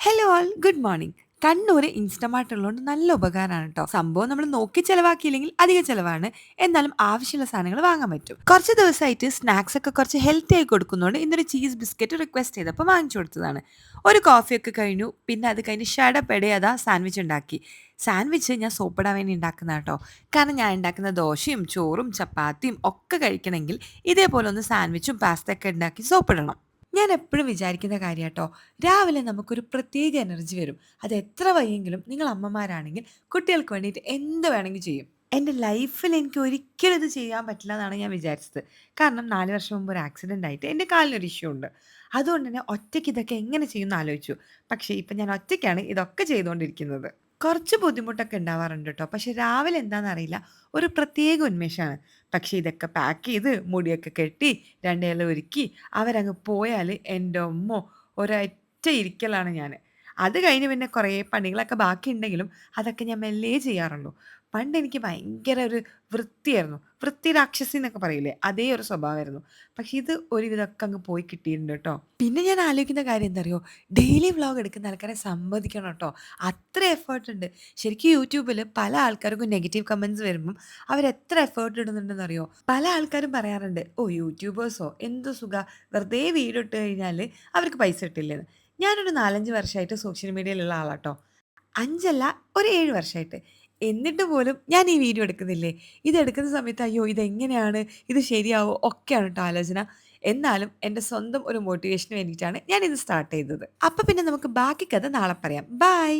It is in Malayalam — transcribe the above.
Hello all good morning. Kannur Instamart ഉള്ളതുകൊണ്ട് നല്ല ഉപകാരമാണ് കേട്ടോ. സംഭവം നമ്മൾ നോക്കി ചെലവാക്കിയില്ലെങ്കിൽ അധിക ചെലവാണ്. എന്നാലും ആവശ്യമുള്ള സാധനങ്ങൾ വാങ്ങാൻ പറ്റും. കുറച്ച് ദിവസമായിട്ട് സ്നാക്സ് ഒക്കെ കുറച്ച് ഹെൽത്തി ആയി കൊടുക്കുന്നതുകൊണ്ട് ഇന്നൊരു ചീസ് ബിസ്ക്കറ്റ് റിക്വസ്റ്റ് ചെയ്തപ്പോൾ വാങ്ങിച്ചു കൊടുത്തതാണ്. ഒരു കോഫിയൊക്കെ കഴിഞ്ഞു. പിന്നെ അത് കഴിഞ്ഞ് ഷടപടെ അതാ സാൻഡ്വിച്ച് ഉണ്ടാക്കി. സാൻഡ്വിച്ച് ഞാൻ സോപ്പിടാൻ വേണ്ടി ഉണ്ടാക്കുന്ന കേട്ടോ. കാരണം ഞാൻ ഉണ്ടാക്കുന്ന ദോശയും ചോറും ചപ്പാത്തിയും ഒക്കെ കഴിക്കണമെങ്കിൽ ഇതേപോലെ ഒന്ന് സാൻഡ്വിച്ചും പാസ്തയൊക്കെ ഉണ്ടാക്കി സോപ്പിടണം. ഞാൻ എപ്പോഴും വിചാരിക്കുന്ന കാര്യാട്ടോ. രാവിലെ നമുക്കൊരു പ്രത്യേക എനർജി വരും. അത് എത്ര വയ്യെങ്കിലും നിങ്ങൾ അമ്മമാരാണെങ്കിൽ കുട്ടികൾക്ക് വേണ്ടിയിട്ട് എന്ത് വേണമെങ്കിലും ചെയ്യും. എൻ്റെ ലൈഫിൽ എനിക്ക് ഒരിക്കലും ഇത് ചെയ്യാൻ പറ്റില്ല എന്നാണ് ഞാൻ വിചാരിച്ചത്. കാരണം 4 വർഷം മുമ്പ് ഒരു ആക്സിഡന്റ് ആയിട്ട് എൻ്റെ കാലിനൊരു ഇഷ്യൂ ഉണ്ട്. അതുകൊണ്ട് തന്നെ ഒറ്റയ്ക്ക് ഇതൊക്കെ എങ്ങനെ ചെയ്യുമെന്ന് ആലോചിച്ചു. പക്ഷേ ഇപ്പം ഞാൻ ഒറ്റയ്ക്കാണ് ഇതൊക്കെ ചെയ്തുകൊണ്ടിരിക്കുന്നത്. കുറച്ച് ബുദ്ധിമുട്ടൊക്കെ ഉണ്ടാവാറുണ്ട് ട്ടോ. പക്ഷെ രാവിലെ എന്താന്നറിയില്ല, ഒരു പ്രത്യേക ഉന്മേഷാണ്. പക്ഷെ ഇതൊക്കെ പാക്ക് ചെയ്ത് മുടിയൊക്കെ കെട്ടി 2 ഇല ഒരുക്കി അവരങ്ങ് പോയാല് എന്റമ്മോ! ഒരൊറ്റ ഇരിക്കലാണ് ഞാന്. അത് കഴിഞ്ഞ് പിന്നെ കുറേ പണികളൊക്കെ ബാക്കിയുണ്ടെങ്കിലും അതൊക്കെ ഞാൻ മെല്ലെ ചെയ്യാറുള്ളൂ. പണ്ടെനിക്ക് ഭയങ്കര ഒരു വൃത്തിയായിരുന്നു. വൃത്തി രാക്ഷസി എന്നൊക്കെ പറയില്ലേ? അതേ ഒരു സ്വഭാവമായിരുന്നു. പക്ഷെ ഇത് ഒരുവിധമൊക്കെ അങ്ങ് പോയി കിട്ടിയിട്ടുണ്ട് ട്ടോ. പിന്നെ ഞാൻ ആലോചിക്കുന്ന കാര്യം എന്താറിയോ? ഡെയിലി വ്ലോഗ് എടുക്കുന്ന ആൾക്കാരെ സമ്മതിക്കണം ട്ടോ. അത്ര എഫേർട്ട് ഉണ്ട്. ശരിക്കും യൂട്യൂബിൽ പല ആൾക്കാർക്കും നെഗറ്റീവ് കമന്റ്സ് വരുമ്പം അവരെത്ര എഫേർട്ട് ഇടുന്നുണ്ടെന്നറിയോ? പല ആൾക്കാരും പറയാറുണ്ട്, "ഓ യൂട്യൂബേഴ്സോ എന്ത് സുഖാ, വെറുതെ വീഡിയോ ഇട്ട് കഴിഞ്ഞാല് അവർക്ക് പൈസ കിട്ടില്ലേന്ന്." ഞാനൊരു 4, 5 വർഷമായിട്ട് സോഷ്യൽ മീഡിയയിലുള്ള ആളാട്ടോ. 5 അല്ല, ഒരു 7 വർഷമായിട്ട്. എന്നിട്ട് പോലും ഞാൻ ഈ വീഡിയോ എടുക്കുന്നില്ലേ, ഇതെടുക്കുന്ന സമയത്ത് അയ്യോ ഇതെങ്ങനെയാണ്, ഇത് ശരിയാവോ ഒക്കെയാണ് ട്ടോ ആലോചന. എന്നാലും എൻ്റെ സ്വന്തം ഒരു മോട്ടിവേഷന് വേണ്ടിയിട്ടാണ് ഞാനിത് സ്റ്റാർട്ട് ചെയ്തത്. അപ്പൊ പിന്നെ നമുക്ക് ബാക്കി കഥ നാളെ പറയാം. ബൈ.